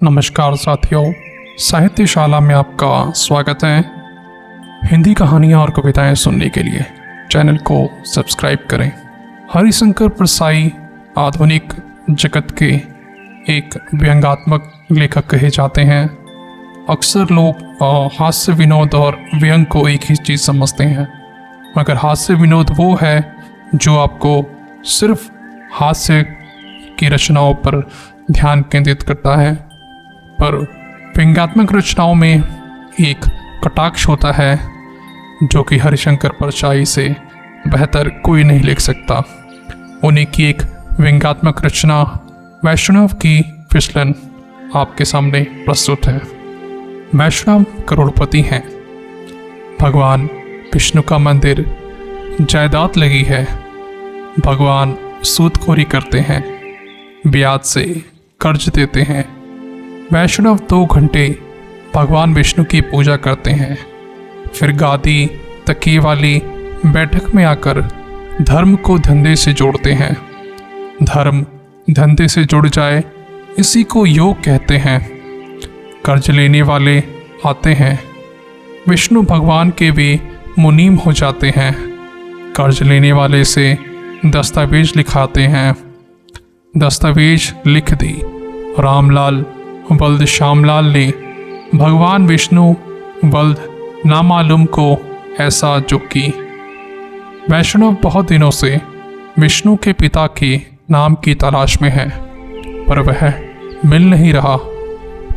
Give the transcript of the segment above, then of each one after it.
नमस्कार साथियों, साहित्यशाला में आपका स्वागत है। हिंदी कहानियाँ और कविताएं सुनने के लिए चैनल को सब्सक्राइब करें। हरिशंकर परसाई आधुनिक जगत के एक व्यंग्यात्मक लेखक कहे जाते हैं। अक्सर लोग हास्य विनोद और व्यंग को एक ही चीज़ समझते हैं, मगर हास्य विनोद वो है जो आपको सिर्फ हास्य की रचनाओं पर ध्यान केंद्रित करता है, पर व्यंग्यात्मक रचनाओं में एक कटाक्ष होता है जो कि हरिशंकर परसाई से बेहतर कोई नहीं लिख सकता। उन्हीं की एक व्यंग्यात्मक रचना वैष्णव की फिसलन आपके सामने प्रस्तुत है। वैष्णव करोड़पति हैं, भगवान विष्णु का मंदिर जायदाद लगी है, भगवान सूदखोरी करते हैं, ब्याज से कर्ज देते हैं। वैष्णव 2 घंटे भगवान विष्णु की पूजा करते हैं, फिर गादी तकिए वाली बैठक में आकर धर्म को धंधे से जोड़ते हैं। धर्म धंधे से जुड़ जाए, इसी को योग कहते हैं। कर्ज लेने वाले आते हैं, विष्णु भगवान के भी मुनीम हो जाते हैं। कर्ज लेने वाले से दस्तावेज लिखाते हैं, दस्तावेज लिख दी। रामलाल बल्द श्यामलाल ने भगवान विष्णु बल्द नामालूम को ऐसा जो की। वैष्णव बहुत दिनों से विष्णु के पिता के नाम की तलाश में है, पर वह मिल नहीं रहा।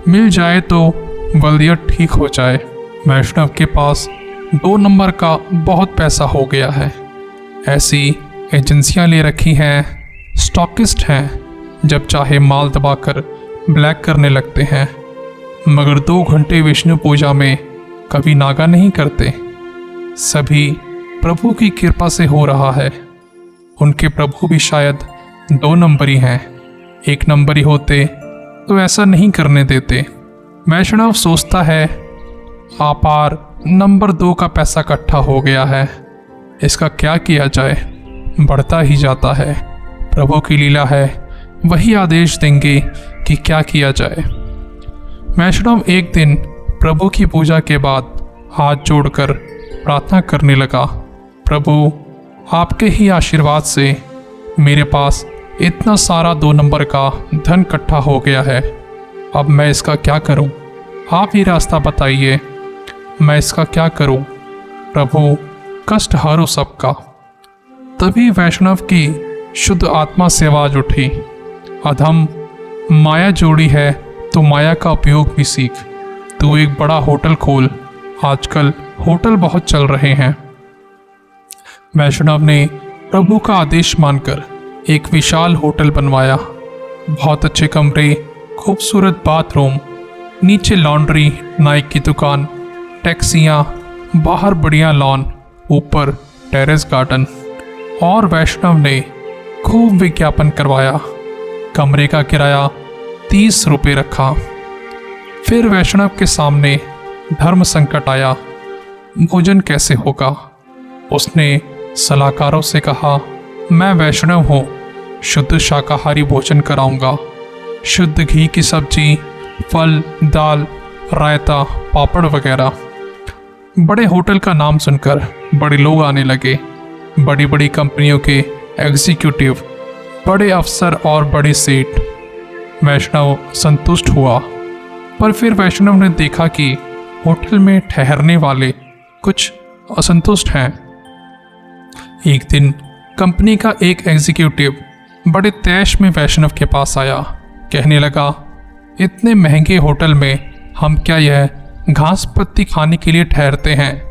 मिल जाए तो बल्दियत ठीक हो जाए। वैष्णव के पास 2 नंबर का बहुत पैसा हो गया है। ऐसी एजेंसियां ले रखी हैं, स्टॉकिस्ट हैं, जब चाहे माल दबाकर ब्लैक करने लगते हैं, मगर 2 घंटे विष्णु पूजा में कभी नागा नहीं करते। सभी प्रभु की कृपा से हो रहा है। उनके प्रभु भी शायद 2 नंबरी हैं, 1 नंबरी होते तो ऐसा नहीं करने देते। वैष्णव सोचता है, आपार नंबर 2 का पैसा इकट्ठा हो गया है, इसका क्या किया जाए। बढ़ता ही जाता है। प्रभु की लीला है, वही आदेश देंगे कि क्या किया जाए। वैष्णव एक दिन प्रभु की पूजा के बाद हाथ जोड़कर प्रार्थना करने लगा, प्रभु आपके ही आशीर्वाद से मेरे पास इतना सारा 2 नंबर का धन इकट्ठा हो गया है। अब मैं इसका क्या करूं? आप ही रास्ता बताइए, मैं इसका क्या करूं? प्रभु कष्ट हारो सबका। तभी वैष्णव की शुद्ध आत्मा से आवाज उठी, अधम माया जोड़ी है तो माया का उपयोग भी सीख। तू एक बड़ा होटल खोल, आजकल होटल बहुत चल रहे हैं। वैष्णव ने प्रभु का आदेश मानकर एक विशाल होटल बनवाया। बहुत अच्छे कमरे, खूबसूरत बाथरूम, नीचे लॉन्ड्री, नाई की दुकान, टैक्सियाँ, बाहर बढ़िया लॉन, ऊपर टेरेस गार्डन। और वैष्णव ने खूब विज्ञापन करवाया। कमरे का किराया 30 रुपये रखा। फिर वैष्णव के सामने धर्म संकट आया, भोजन कैसे होगा। उसने सलाहकारों से कहा, मैं वैष्णव हूँ, शुद्ध शाकाहारी भोजन कराऊंगा। शुद्ध घी की सब्जी, फल, दाल, रायता, पापड़ वगैरह। बड़े होटल का नाम सुनकर बड़े लोग आने लगे। बड़ी बड़ी कंपनियों के एग्जीक्यूटिव, बड़े अफसर और बड़े सेठ। वैष्णव संतुष्ट हुआ, पर फिर वैष्णव ने देखा कि होटल में ठहरने वाले कुछ असंतुष्ट हैं। एक दिन कंपनी का एक एग्जीक्यूटिव बड़े तैश में वैष्णव के पास आया, कहने लगा, इतने महंगे होटल में हम क्या यह घास पत्ती खाने के लिए ठहरते हैं?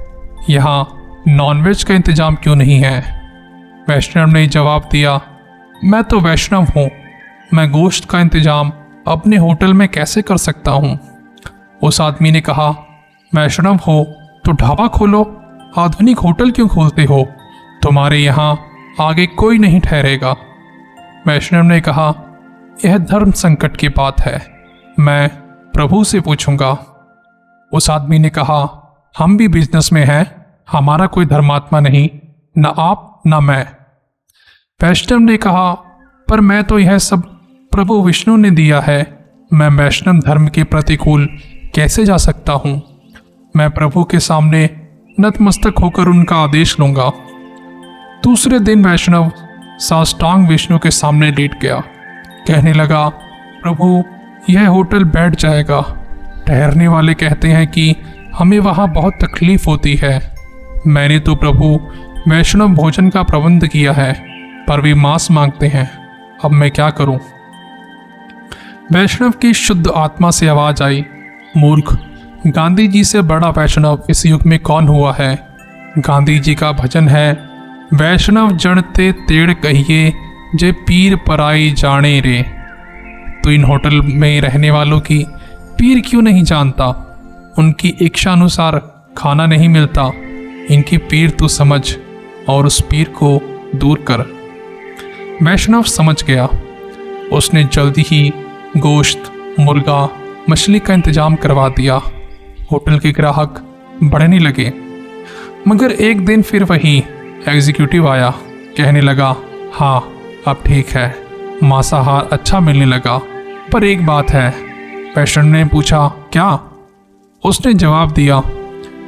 यहाँ नॉनवेज का इंतजाम क्यों नहीं है? वैष्णव ने जवाब दिया, मैं तो वैष्णव हूँ, मैं गोश्त का इंतजाम अपने होटल में कैसे कर सकता हूँ? उस आदमी ने कहा, वैष्णव हो तो ढाबा खोलो, आधुनिक होटल क्यों खोलते हो? तुम्हारे यहाँ आगे कोई नहीं ठहरेगा। वैष्णव ने कहा, यह धर्म संकट की बात है, मैं प्रभु से पूछूंगा। उस आदमी ने कहा, हम भी बिजनेस में हैं, हमारा कोई धर्मात्मा नहीं, न आप न मैं। वैष्णव ने कहा, पर मैं तो यह सब प्रभु विष्णु ने दिया है, मैं वैष्णव धर्म के प्रतिकूल कैसे जा सकता हूँ। मैं प्रभु के सामने नतमस्तक होकर उनका आदेश लूँगा। दूसरे दिन वैष्णव साष्टांग विष्णु के सामने लेट गया। कहने लगा, प्रभु यह होटल बैठ जाएगा। ठहरने वाले कहते हैं कि हमें वहाँ बहुत तकलीफ होती है। मैंने तो प्रभु वैष्णव भोजन का प्रबंध किया है, पर वे मांस मांगते हैं। अब मैं क्या करूं? वैष्णव की शुद्ध आत्मा से आवाज आई, मूर्ख, गांधी जी से बड़ा वैष्णव इस युग में कौन हुआ है? गांधी जी का भजन है, वैष्णव जन ते तेड़ कहिए जे पीर पराई जाने रे। तो इन होटल में रहने वालों की पीर क्यों नहीं जानता? उनकी इच्छा अनुसार खाना नहीं मिलता। इनकी पीर तू समझ और उस पीर को दूर कर। वैष्णव समझ गया। उसने जल्दी ही गोश्त, मुर्गा, मछली का इंतजाम करवा दिया। होटल के ग्राहक बढ़ने लगे। मगर एक दिन फिर वही एग्जीक्यूटिव आया। कहने लगा, हाँ अब ठीक है, मांसाहार अच्छा मिलने लगा, पर एक बात है। वैष्णव ने पूछा, क्या? उसने जवाब दिया,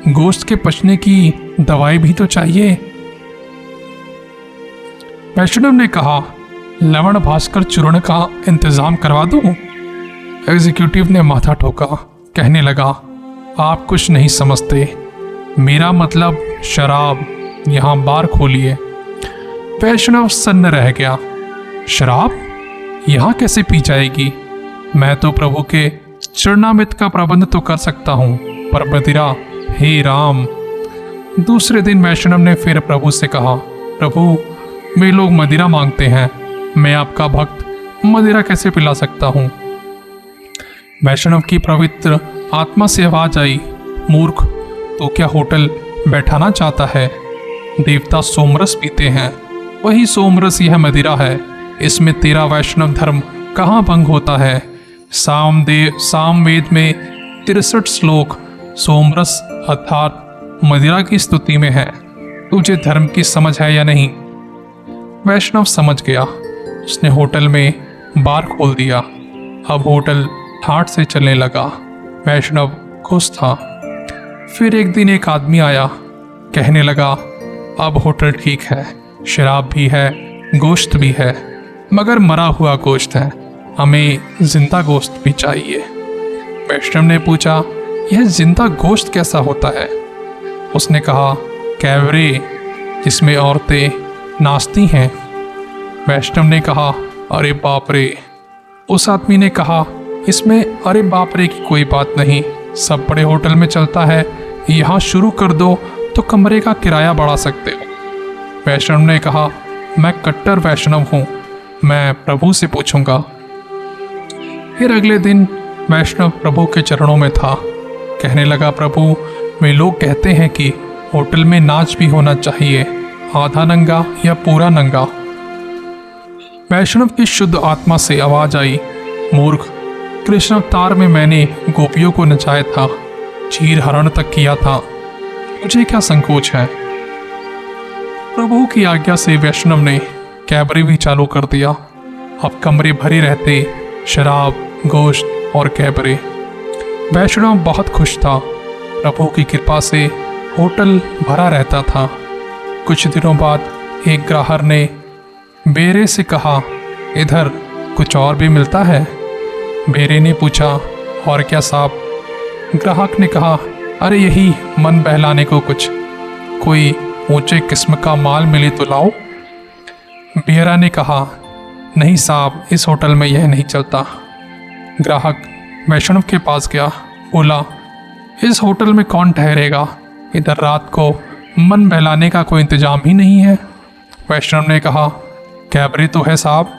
गोश्त के पचने की दवाई भी तो चाहिए। वैष्णव ने कहा, लवण भास्कर चूर्ण का इंतजाम करवा दूं? एग्जीक्यूटिव ने माथा ठोका। कहने लगा, आप कुछ नहीं समझते। मेरा मतलब शराब। यहाँ बार खोलिए। वैष्णव सन्न रह गया। शराब यहाँ कैसे पी जाएगी? मैं तो प्रभु के चरणामृत का प्रबंध तो कर सकता हूँ, पर मदिरा, हे राम। दूसरे दिन वैष्णव ने फिर प्रभु से कहा, प्रभु वे लोग मदिरा मांगते हैं, मैं आपका भक्त मदिरा कैसे पिला सकता हूँ? वैष्णव की पवित्र आत्मा से आवाज आई, मूर्ख, तो क्या होटल बैठाना चाहता है? देवता सोमरस पीते हैं, वही सोमरस यह मदिरा है। इसमें तेरा वैष्णव धर्म कहाँ भंग होता है? सामवेद में 63 श्लोक सोमरस अर्थात मदिरा की स्तुति में है। तुझे धर्म की समझ है या नहीं? वैष्णव समझ गया। उसने होटल में बार खोल दिया। अब होटल ठाठ से चलने लगा। वैष्णव खुश था। फिर एक दिन एक आदमी आया। कहने लगा, अब होटल ठीक है, शराब भी है, गोश्त भी है, मगर मरा हुआ गोश्त है। हमें जिंदा गोश्त भी चाहिए। वैष्णव ने पूछा, यह जिंदा गोश्त कैसा होता है? उसने कहा, कैवरे, जिसमें औरतें नाचती हैं। वैष्णव ने कहा, अरे बाप रे। उस आदमी ने कहा, इसमें अरे बाप रे की कोई बात नहीं, सब बड़े होटल में चलता है। यहाँ शुरू कर दो तो कमरे का किराया बढ़ा सकते हो। वैष्णव ने कहा, मैं कट्टर वैष्णव हूँ, मैं प्रभु से पूछूंगा। फिर अगले दिन वैष्णव प्रभु के चरणों में था। कहने लगा, प्रभु वे लोग कहते हैं कि होटल में नाच भी होना चाहिए, आधा नंगा या पूरा नंगा। वैष्णव की शुद्ध आत्मा से आवाज आई, मूर्ख, कृष्ण अवतार में मैंने गोपियों को नचाया था, चीर हरण तक किया था, मुझे क्या संकोच है? प्रभु की आज्ञा से वैष्णव ने कैबरे भी चालू कर दिया। अब कमरे भरे रहते, शराब, गोश्त और कैबरे। वैष्णव बहुत खुश था। प्रभु की कृपा से होटल भरा रहता था। कुछ दिनों बाद एक ग्राहक ने बेरे से कहा, इधर कुछ और भी मिलता है? बेरे ने पूछा, और क्या साहब? ग्राहक ने कहा, अरे यही मन बहलाने को कुछ, कोई ऊंचे किस्म का माल मिले तो लाओ। बेरा ने कहा, नहीं साहब, इस होटल में यह नहीं चलता। ग्राहक वैष्णव के पास गया, बोला, इस होटल में कौन ठहरेगा? इधर रात को मन बहलाने का कोई इंतजाम ही नहीं है। वैष्णव ने कहा, कैबरे तो है साहब।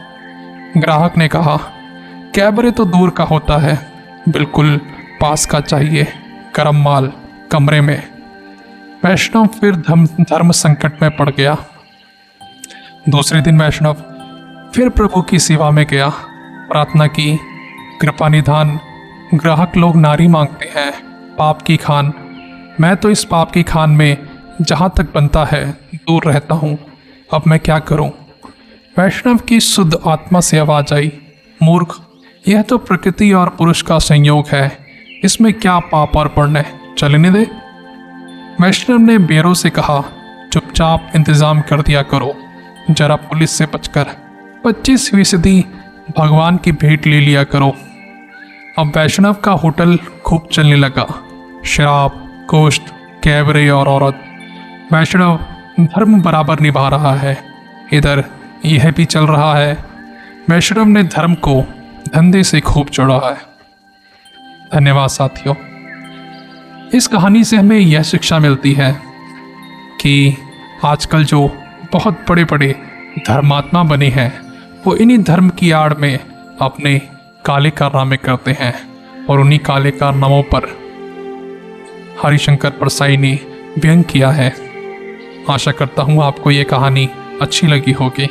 ग्राहक ने कहा, कैबरे तो दूर का होता है, बिल्कुल पास का चाहिए, गरम माल कमरे में। वैष्णव फिर धर्म संकट में पड़ गया। दूसरे दिन वैष्णव फिर प्रभु की सेवा में गया। प्रार्थना की, कृपा निधान, ग्राहक लोग नारी मांगते हैं, पाप की खान। मैं तो इस पाप की खान में जहाँ तक बनता है दूर रहता हूँ। अब मैं क्या करूँ? वैष्णव की शुद्ध आत्मा से आवाज आई, मूर्ख, यह तो प्रकृति और पुरुष का संयोग है, इसमें क्या पाप और पुण्य, चलने दे। वैष्णव ने बेरों से कहा, चुपचाप इंतजाम कर दिया करो, जरा पुलिस से बचकर 25% भगवान की भेंट ले लिया करो। अब वैष्णव का होटल खूब चलने लगा। शराब, गोश्त, कैबरे और औरत। वैष्णव धर्म बराबर निभा रहा है, इधर यह भी चल रहा है। वैष्णव ने धर्म को धंधे से खूब जोड़ा है। धन्यवाद साथियों। इस कहानी से हमें यह शिक्षा मिलती है कि आजकल जो बहुत बड़े बड़े धर्मात्मा बने हैं वो इन्हीं धर्म की आड़ में अपने काले कारनामे करते हैं और उन्हीं काले कारनामों पर हरिशंकर परसाई ने व्यंग किया है। आशा करता हूँ आपको ये कहानी अच्छी लगी होगी।